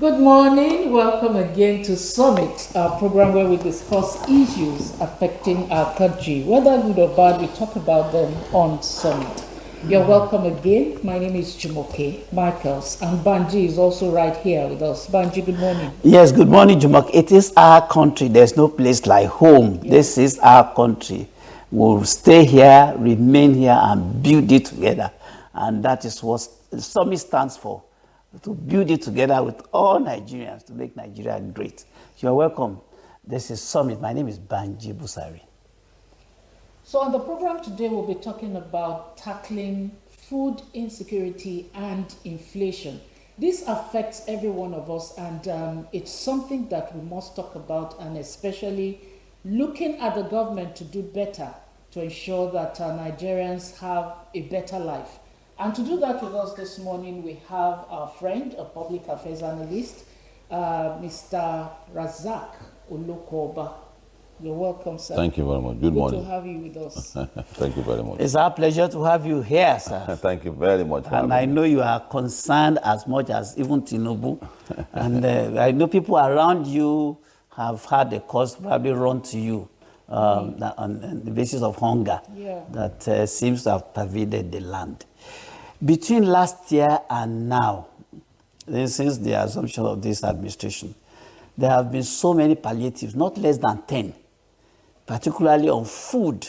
Good morning. Welcome again to Summit, our program where we discuss issues affecting our country. Whether good or bad, we talk about them on Summit. You're welcome again. My name is Jumoke Michaels, and Banji is also right here with us. Banji, good morning. Yes, good morning, Jumoke. It is our country. There's no place like home. Yeah. This is our country. We'll stay here, remain here, and build it together. And that is what the Summit stands for, to build it together with all Nigerians to make Nigeria great. You're welcome. This is Summit. My name is Banji Busari. So on the program today, we'll be talking about tackling food insecurity and inflation. This affects every one of us, and it's something that we must talk about, and especially looking at the government to do better to ensure that Nigerians have a better life. And to do that with us this morning, we have our friend, a public affairs analyst, Mr. Razak Olokoba. You're welcome, sir. Thank you very much. Good morning. Good to have you with us. Thank you very much. It's our pleasure to have you here, sir. Thank you very much. And I know you are concerned as much as even Tinubu. And I know people around you have had the cause probably run to you on the basis of hunger that seems to have pervaded the land. Between last year and now, since the assumption of this administration, there have been so many palliatives, not less than 10, particularly on food.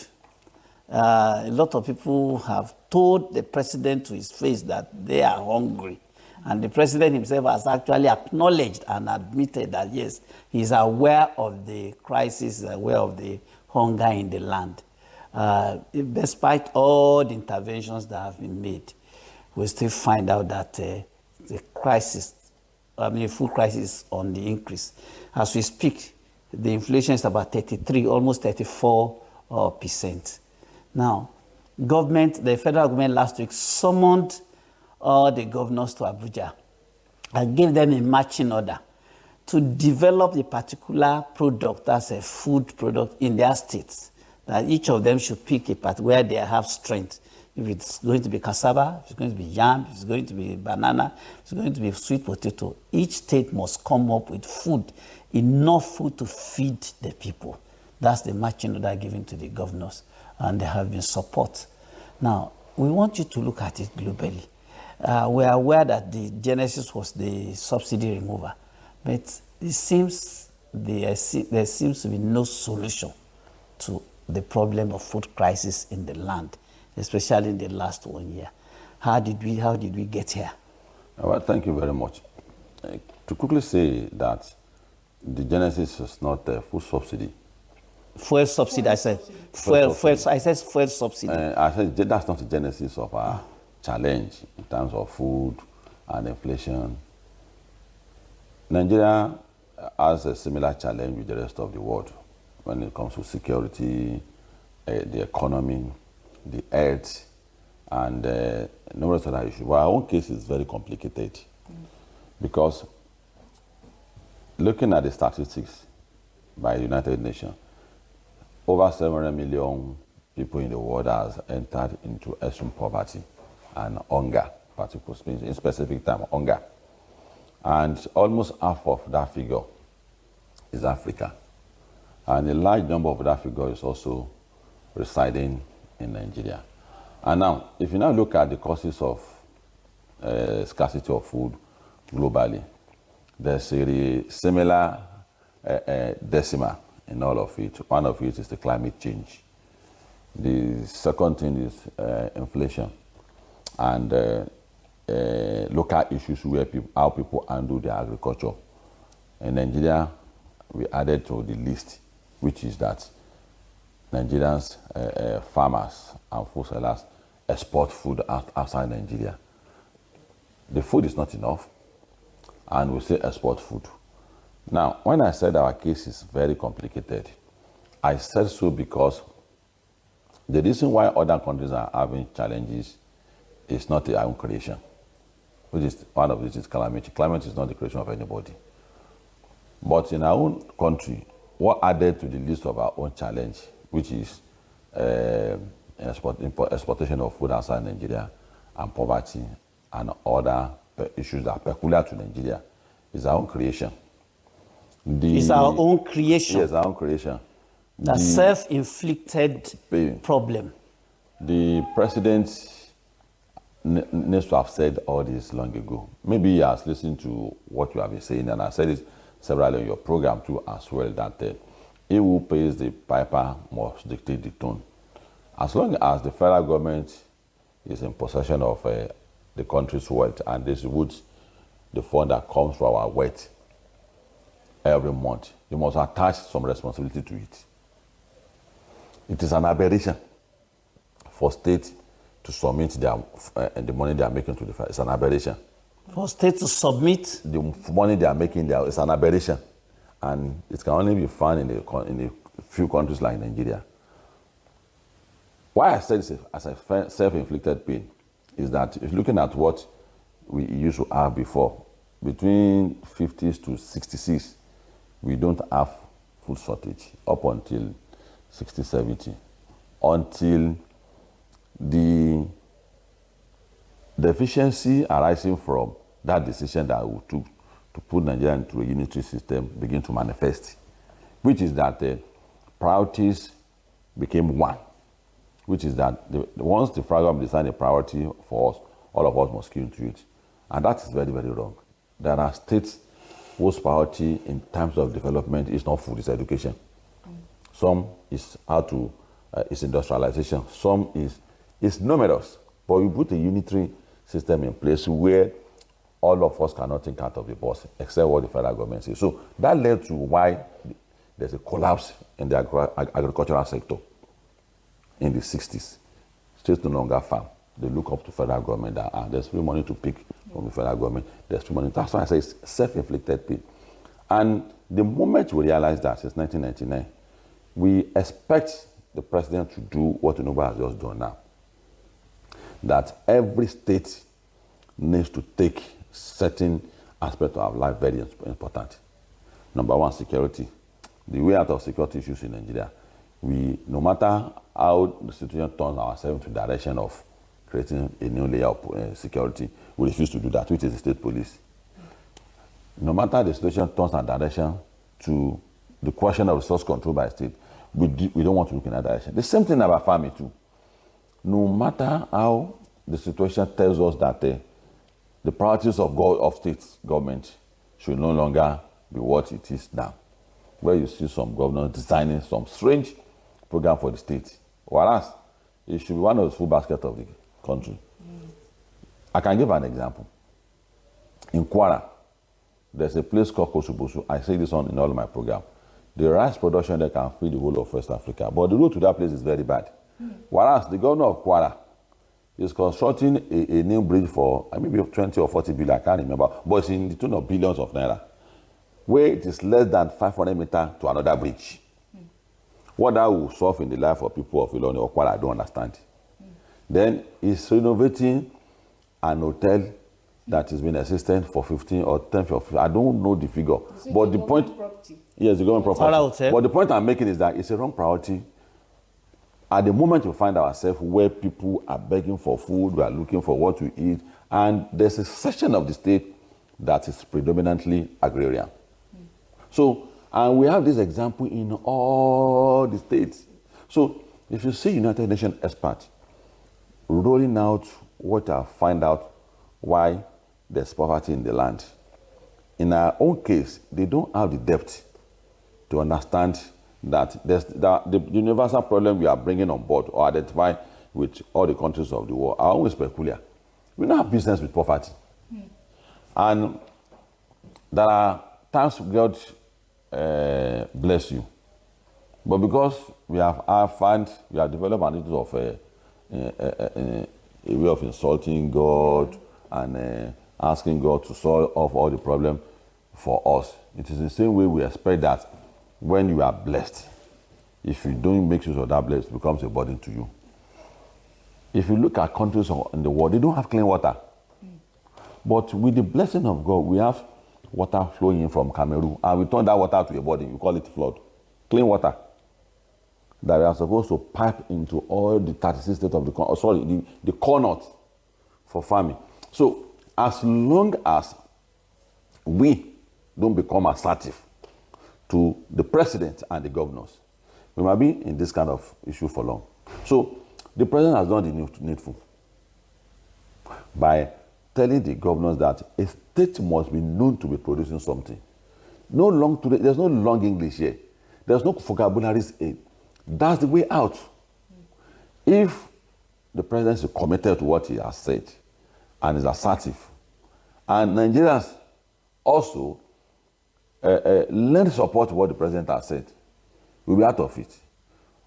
A lot of people have told the president to his face that they are hungry. And the president himself has actually acknowledged and admitted that, yes, he's aware of the crisis, he's aware of the hunger in the land. Despite all the interventions that have been made, we still find out that the crisis, food crisis is on the increase. As we speak, the inflation is about 33, almost 34%. Now, the federal government last week summoned all the governors to Abuja and gave them a marching order to develop the particular product as a food product in their states, that each of them should pick a part where they have strength. If it's going to be cassava, if it's going to be yam, if it's going to be banana, if it's going to be sweet potato, each state must come up with food, enough food to feed the people. That's the marching order given to the governors, and there have been support. Now, we want you to look at it globally. We are aware that the genesis was the subsidy remover, but it seems there seems to be no solution to the problem of food crisis in the land, especially in the last 1 year. How did we get here? Well, thank you very much. To quickly say that the genesis is not food subsidy. Fuel subsidy, I said. Fuel subsidy. I said that's not the genesis of our challenge in terms of food and inflation. Nigeria has a similar challenge with the rest of the world when it comes to security, the economy, the health, and numerous other issues. Well, our own case is very complicated because looking at the statistics by the United Nations, over 700 million people in the world has entered into extreme poverty and hunger, particularly in specific time, hunger. And almost half of that figure is Africa. And a large number of that figure is also residing in Nigeria. And now, if you now look at the causes of scarcity of food globally, there's a similar decimal in all of it. One of it is the climate change. The second thing is inflation and local issues where how people handle their agriculture. In Nigeria, we added to the list, which is that Nigerians, farmers and food sellers export food outside Nigeria. The food is not enough, and we say export food. Now, when I said our case is very complicated, I said so because the reason why other countries are having challenges is not their own creation, which is one of this is calamity. Calamity is not the creation of anybody. But in our own country, what added to the list of our own challenge, which is exportation of food outside Nigeria and poverty and other issues that are peculiar to Nigeria, It's our own creation. It's our own creation. Yes, our own creation. The self-inflicted problem. The president needs to have said all this long ago. Maybe he has listened to what you have been saying, and I said it several in your program too as well, that he who pays the piper must dictate the tone. As long as the federal government is in possession of the country's wealth and distributes the fund that comes from our wealth every month, you must attach some responsibility to it. It is an aberration for states to submit the money they are making to the federal. It's an aberration. For states to submit the money they are making there is an aberration, and it can only be found in a few countries like Nigeria. Why I said this as a self-inflicted pain is that if you're looking at what we used to have before, between 50s to 66, we don't have food shortage up until 60, 70, until the deficiency arising from that decision that we took to put Nigeria into a unitary system begin to manifest, which is that priorities became one, which is that once the federal government decided a priority for us, all of us must queue into it. And that is very, very wrong. There are states whose priority in terms of development is not food, it's education. Some is is industrialization. Some is numerous. But you put a unitary system in place where all of us cannot think out of the box except what the federal government says. So that led to why there's a collapse in the agricultural sector in the 60s. States no longer farm. They look up to federal government that there's free money to pick from the federal government. There's free money. That's why I say it's self-inflicted pain. And the moment we realize that, since 1999, we expect the president to do what Tinubu has just done now. That every state needs to take certain aspects of life very important. Number one, security. The way out of security issues in Nigeria, no matter how the situation turns ourselves into the direction of creating a new layer of security, we refuse to do that, which is the state police. No matter the situation turns our direction to the question of resource control by state, we don't want to look in that direction. The same thing about farming too. No matter how the situation tells us that the priorities of state government should no longer be what it is now, where you see some governors designing some strange program for the state, whereas it should be one of the full basket of the country. I can give an example. In Kwara, there's a place called Kosubosu. I say this in all of my program. The rice production there can feed the whole of West Africa, but the road to that place is very bad. Whereas the governor of Kwara is constructing a new bridge for maybe 20 or 40 billion, I can't remember, but it's in the tune of billions of naira, where it is less than 500 meters to another bridge. What that will solve in the life of people of Iloni or Kwara, I don't understand. Then he's renovating an hotel that has been existent for 15 or 10 or 15, I don't know the figure. But the point, yes, the government property. But the point I'm making is that it's a wrong priority. At the moment we find ourselves where people are begging for food, we are looking for what to eat, and there's a section of the state that is predominantly agrarian. So, and we have this example in all the states. So, if you see United Nations experts rolling out what I find out why there's poverty in the land, in our own case, they don't have the depth to understand that there's the universal problem we are bringing on board or identify with all the countries of the world are always peculiar. We don't have business with poverty. And there are times God bless you. But because we have developed an attitude of a way of insulting God and asking God to solve all the problem for us. It is the same way we expect that when you are blessed, if you don't make use of that blessing, it becomes a burden to you. If you look at countries in the world, they don't have clean water. But with the blessing of God, we have water flowing in from Cameroon, and we turn that water to a body. We call it flood. Clean water that we are supposed to pipe into all the 36 states of the core north for farming. So as long as we don't become assertive to the president and the governors, we might be in this kind of issue for long. So the president has done the needful by telling the governors that a state must be known to be producing something. There's no long English here. There's no vocabularies. That's the way out. If the president is committed to what he has said and is assertive, and Nigerians also lend support to what the president has said, we'll be out of it.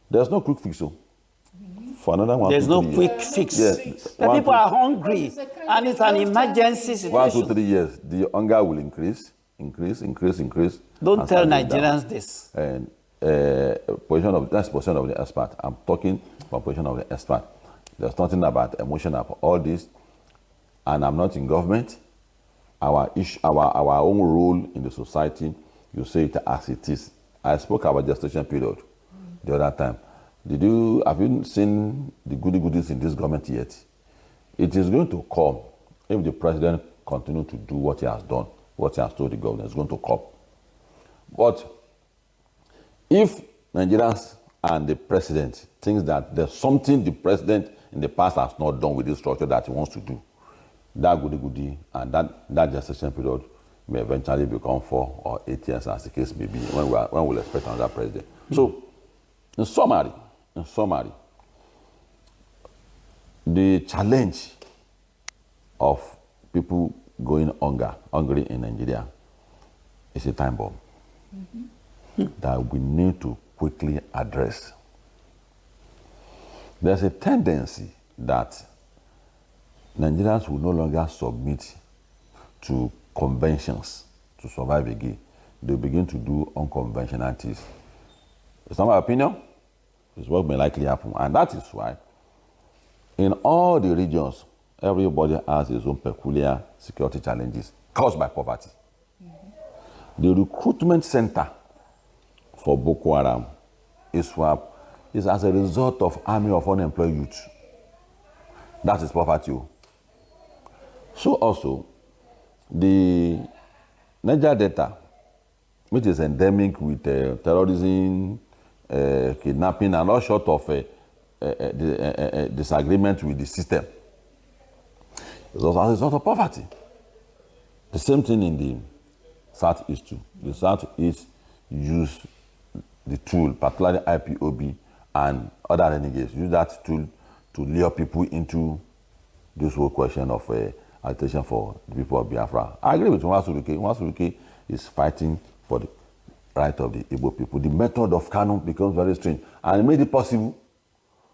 There's no quick fix. For another 1 There's 2 no 3 quick years. fix. Yes. The 1 people 2 are hungry, and it's an emergency situation. 1 2 3 years, the hunger will increase. Don't tell Nigerians this. And that's position of the expert. I'm talking from position of the expert. There's nothing about emotion about all this, and I'm not in government. Our own role in the society, you say it as it is. I spoke about gestation period the other time. Have you seen the goodies in this government yet? It is going to come if the president continues to do what he has done, what he has told the government. It's going to come. But if Nigerians and the president thinks that there's something the president in the past has not done with this structure that he wants to do, that goody and that gestation period may eventually become 4 or 8 years, as the case may be, when we'll expect another president. So, in summary, the challenge of people going hungry in Nigeria is a time bomb that we need to quickly address. There's a tendency that Nigerians will no longer submit to conventions to survive again. They begin to do unconventional things. It's not my opinion. It's what may likely happen. And that is why in all the regions, everybody has his own peculiar security challenges caused by poverty. The recruitment center for Boko Haram, ISWAP, is as a result of army of unemployed youth. That is poverty. So also, the Niger Delta, which is endemic with terrorism, kidnapping, and all sorts of disagreement with the system, is also as a result of poverty. The same thing in the Southeast too. The Southeast use the tool, particularly IPOB and other renegades, use that tool to lure people into this whole question of agitation for the people of Biafra. I agree with Nwazuruke. Nwazuruke is fighting for the right of the Igbo people. The method of Kanu becomes very strange, and it made it possible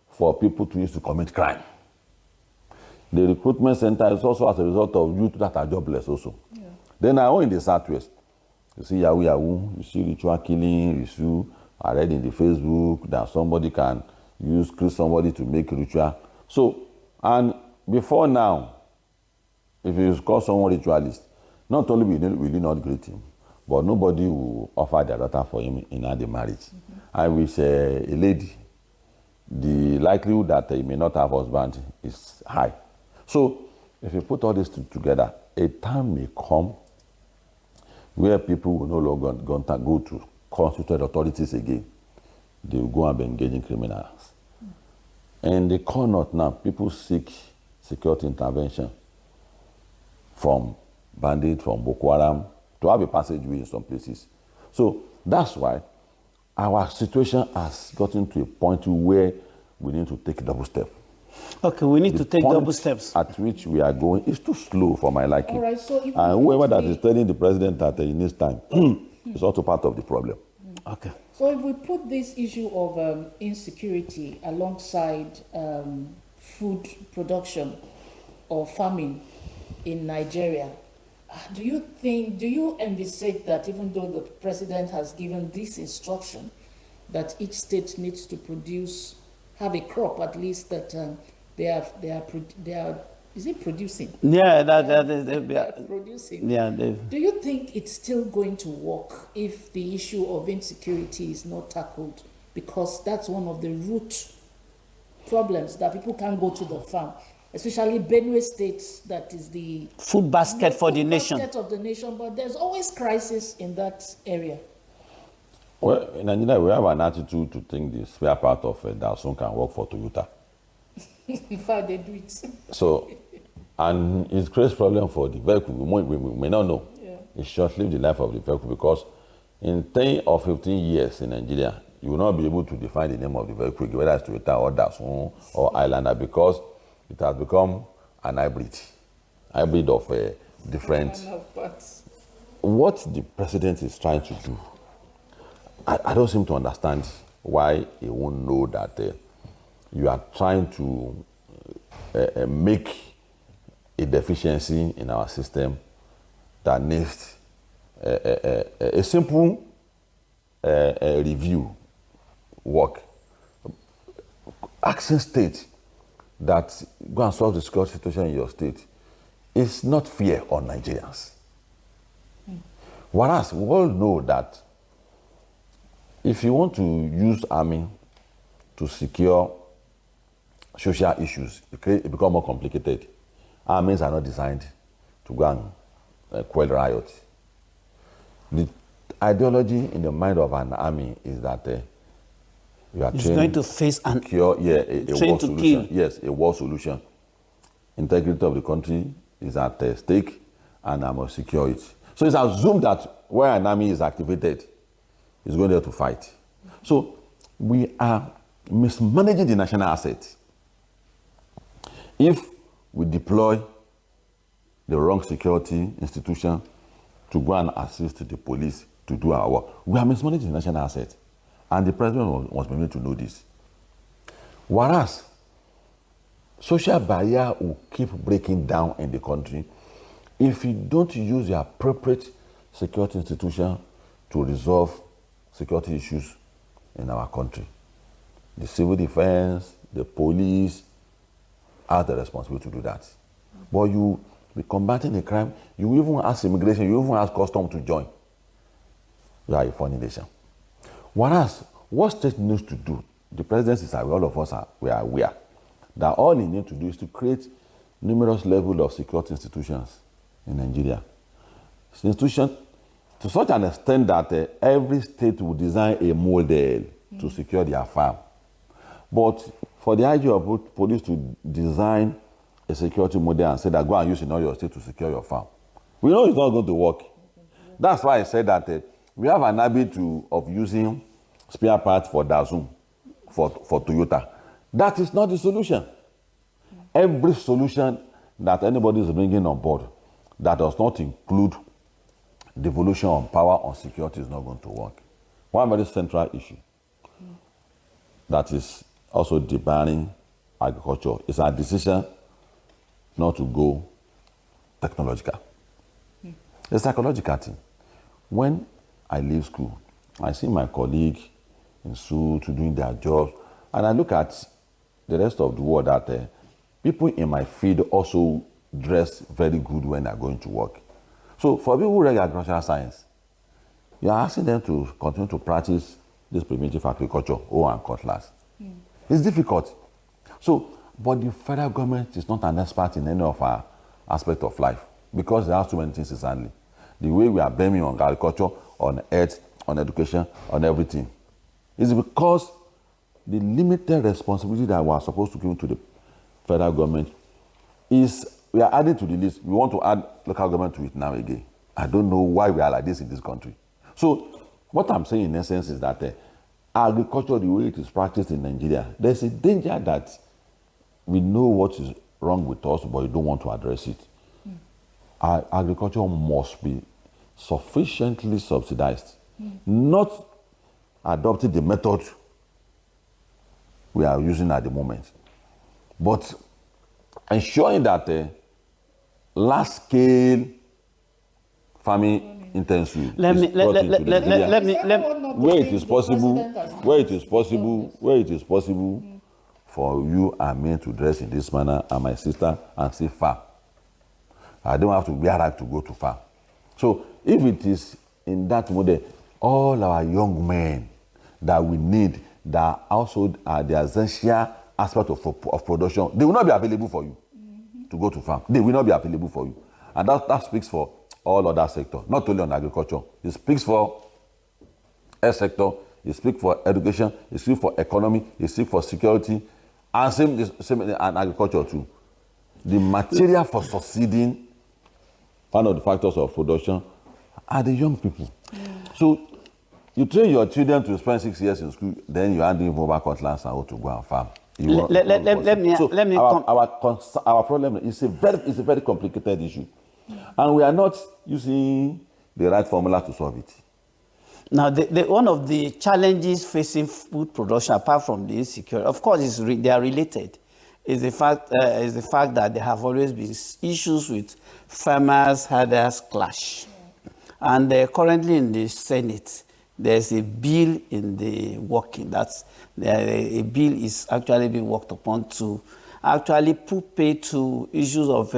for people to use to commit crime. The recruitment center is also as a result of youth that are jobless also. Yeah. Then I own in the Southwest. You see Yahoo Yahoo, you see ritual killing, you see, I read in the Facebook that somebody can kill somebody to make ritual. So, and before now, if you call someone ritualist, not only will you not greet him, but nobody will offer their daughter for him in the marriage. I wish a lady, the likelihood that he may not have a husband is high. So, if you put all this together, a time may come where people will no longer go to constituted authorities again. They will go and be engaging criminals. And they call not now, people seek security intervention from bandits, from Boko Haram, to have a passageway in some places. So that's why our situation has gotten to a point where we need to take double step. Okay, we need to take double steps. At which we are going is too slow for my liking. All right, so and whoever that is telling the president that he needs time is also part of the problem. Okay. So if we put this issue of insecurity alongside food production or farming in Nigeria, do you envisage that even though the president has given this instruction that each state needs to have a crop at least that they are is it producing? Yeah, they are producing. Yeah. Do you think it's still going to work if the issue of insecurity is not tackled? Because that's one of the root problems, that people can't go to the farm. especially Benue State, that is the Food basket for the nation. basket of the nation, but there's always crisis in that area. Well, in Nigeria, we have an attitude to think the spare part of Dasun can work for Toyota. In fact, they do it. So, and it creates problem for the vehicle. We may not know. Yeah. It short-lived the life of the vehicle because in 10 or 15 years in Nigeria, you will not be able to define the name of the vehicle, whether it's Toyota or Dasun or Highlander, because it has become an hybrid of different. What the president is trying to do, I don't seem to understand why he won't know that you are trying to make a deficiency in our system that needs a simple review work. Asking state that go and solve the security situation in your state is not fair on Nigerians. Whereas we all know that if you want to use army to secure social issues, it becomes more complicated. Armies are not designed to go and quell riots. The ideology in the mind of an army is that you are going to face an a war solution. Kill. Yes, a war solution. Integrity of the country is at stake, and I must secure it. So it's assumed that where an army is activated, it's going there to fight. So we are mismanaging the national asset. If we deploy the wrong security institution to go and assist the police to do our work, we are mismanaging the national asset. And the president was made to know this. Whereas social barrier will keep breaking down in the country if you don't use the appropriate security institution to resolve security issues in our country. The civil defense, the police are the responsibility to do that. But you be combating the crime, you even ask immigration, you even ask custom to join. You are a funny nation. Whereas, what state needs to do, the president is aware, all of us we are aware, that all he needs to do is to create numerous levels of security institutions in Nigeria. Institutions to such an extent that every state will design a model to secure their farm. But for the IG of police to design a security model and say that go and use in all your state to secure your farm, we know it's not going to work. That's why I said that we have an habit of using spare parts for Dasun, for Toyota. That is not the solution. Every solution that anybody is bringing on board that does not include devolution of power on security is not going to work. One very central issue that is also debarring agriculture is our decision not to go technological. It's a psychological thing. When I leave school, I see my colleague in school doing their jobs, and I look at the rest of the world that people in my field also dress very good when they're going to work. So for people who read agricultural science, you are asking them to continue to practice this primitive agriculture, and cutlass. It's difficult. So, but the federal government is not an expert in any of our aspects of life because there are so many things insanely. The way we are blaming on agriculture, on health, on education, on everything, is because the limited responsibility that we are supposed to give to the federal government is, we are adding to the list. We want to add local government to it now again. I don't know why we are like this in this country. So what I'm saying in essence is that agriculture, the way it is practiced in Nigeria, there's a danger that we know what is wrong with us, but we don't want to address it. Our agriculture must be sufficiently subsidized, not adopting the method we are using at the moment, but ensuring that large-scale farming intensive where it is possible for you and me to dress in this manner, and my sister, and say farm. I don't have to wear out to go to farm. So if it is in that model, all our young men that we need, that also are the essential aspect of production, they will not be available for you. to go to farm. They will not be available for you. And that speaks for all other sectors, not only on agriculture. It speaks for health sector, it speaks for education, it speaks for economy, it speaks for security, and same in agriculture too. The material for succeeding, one of the factors of production, are the young people. So you train your children to spend 6 years in school, then you hand them over cutlass and how to go and farm. Our problem is a very complicated issue, and we are not using the right formula to solve it. Now, one of the challenges facing food production, apart from the insecurity, of course, they are related, is the fact that there have always been issues with farmers-herders clash. And currently in the Senate, there's a bill in the working. A bill is actually being worked upon to actually put pay to issues of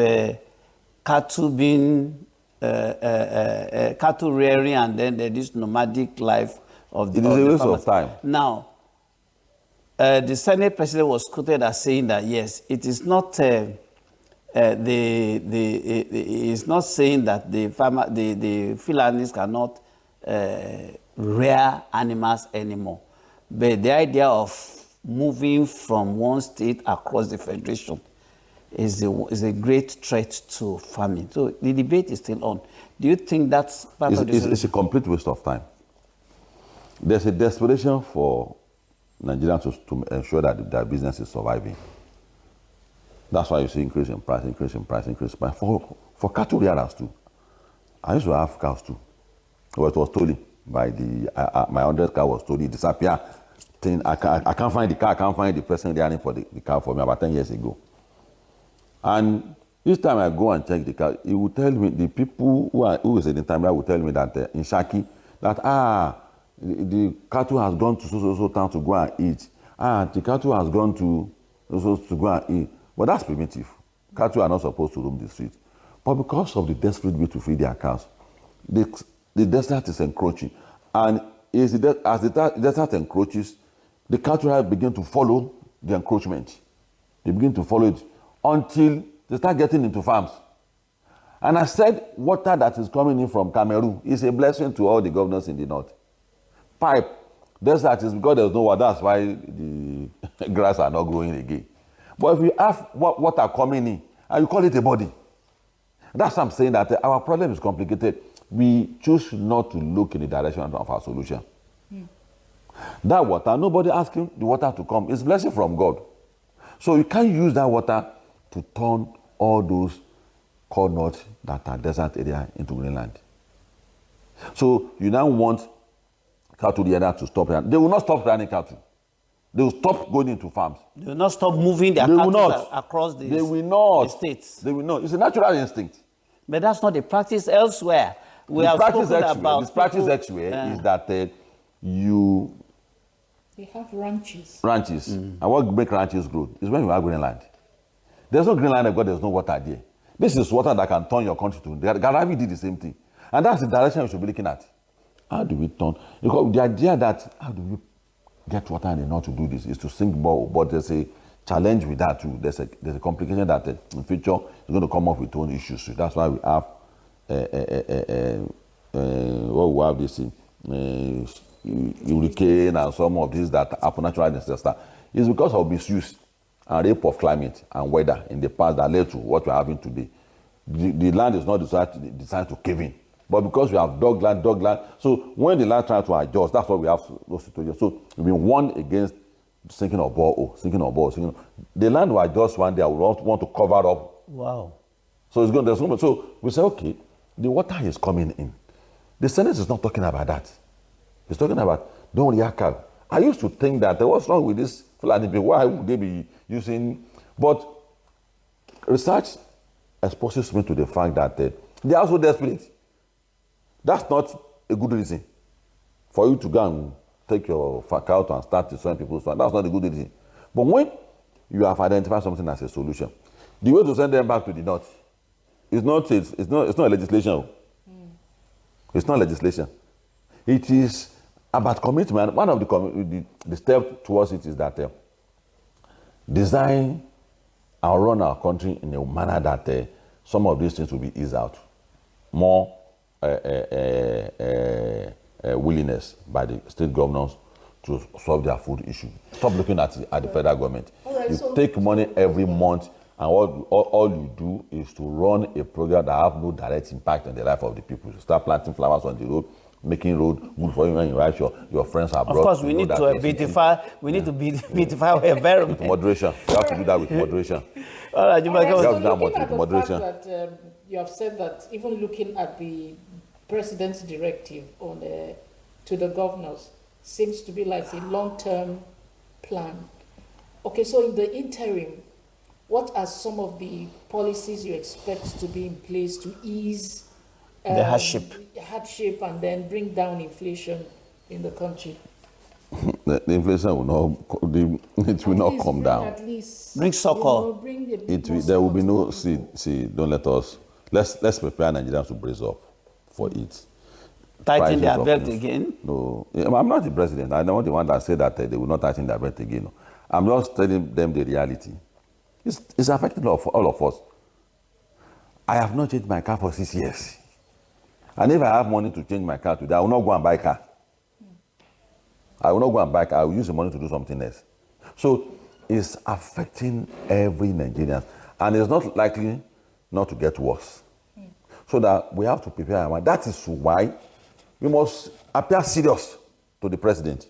cattle being cattle rearing, and then this nomadic life of the. It is a waste of time. Now, the Senate president was quoted as saying that yes, it is not. It's not saying that the Fulanis cannot rear animals anymore, but the idea of moving from one state across the federation is a great threat to farming. So the debate is still on. Do you think that's part of this? It's a complete waste of time. There's a desperation for Nigerians to ensure that their business is surviving. That's why you see increase in price. For cattle rearers too. I used to have cows too. Well, it was stolen by my 100 cow was stolen. It disappeared. I can't find the car. I can't find the person rearing for the cow for me about 10 years ago. And each time I go and check the cow, he will tell me, the people who is in the time will tell me that in Shaki, that the cattle has gone to so town to go and eat. The cattle has gone to to go and eat. But that's primitive. Cattle are not supposed to roam the street. But because of the desperate way to feed their cows, the desert is encroaching. And as the desert encroaches, the cattle begin to follow the encroachment. They begin to follow it until they start getting into farms. And I said, water that is coming in from Cameroon is a blessing to all the governors in the north. Pipe, desert is because there's no water, that's why the grass are not growing again. But if you have water coming in, and you call it a body, that's what I'm saying, that our problem is complicated. We choose not to look in the direction of our solution. That water, nobody asking the water to come. It's a blessing from God. So you can't use that water to turn all those corn nuts that are desert area into Greenland. So you now want cattle rearer to stop here. They will not stop running cattle. They will stop going into farms. They will not stop moving their cattle across the states. They will not. It's a natural instinct. But that's not the practice elsewhere. We have spoken about the practice elsewhere is that they have ranches. And what makes ranches grow is when you have Greenland. There's no Greenland because there's no water there. This is water that can turn your country to. Gaddafi did the same thing. And that's the direction we should be looking at. How do we turn? Because the idea that how do we get water in the north to do this is to sink more, but there's a challenge with that too. There's a complication that in future is going to come up with own issues. So that's why we have hurricane and some of these that happen natural disaster. It's because of misuse and rape of climate and weather in the past that led to what we're having today. The land is not designed to cave in. But because we have dog land, so when the land tries to adjust, that's why we have those situations. So we've been warned against sinking of borehole. The land will adjust one day. I would want to cover up. Wow. So so we say, okay, the water is coming in. The Senate is not talking about that. It's talking about don't react. I used to think that what's wrong with this Fulani people? Why would they be using? But research exposes me to the fact that they are also desperate. That's not a good reason for you to go and take your fuck out and start destroying people's land. That's not a good reason. But when you have identified something as a solution, the way to send them back to the north is not legislation. It's not legislation. It is about commitment. One of the steps towards it is that design and run our country in a manner that some of these things will be eased out. More willingness by the state governors to solve their food issue. Stop looking at the federal government. Right, you so take money every month, and all you do is to run a program that have no direct impact on the life of the people. You start planting flowers on the road, making road good for you when you write your friends abroad. Of course, we need to beautify. We need to beautify our environment. With moderation. You have to do that with moderation. All right, you might All right, go. so that looking at the moderation. fact that you have said that even looking at the president's directive on to the governors seems to be like a long-term plan. Okay, so in the interim, what are some of the policies you expect to be in place to ease The hardship and then bring down inflation in the country? The inflation will not come down. At least Bring succor. Bring a bit more There will be no support to see. Don't let us. Let's prepare Nigerians to brace up for it. tighten Prices their of belt things. again. No, I'm not the president. I'm not the one that said that they will not tighten their belt again. I'm just telling them the reality. It's affecting all of us. I have not changed my car for 6 years. And if I have money to change my car today, I will not go and buy a car. I will not go and buy a car. I will use the money to do something else. So it's affecting every Nigerian. And it's not likely not to get worse. So that we have to prepare our mind. That is why we must appear serious to the president.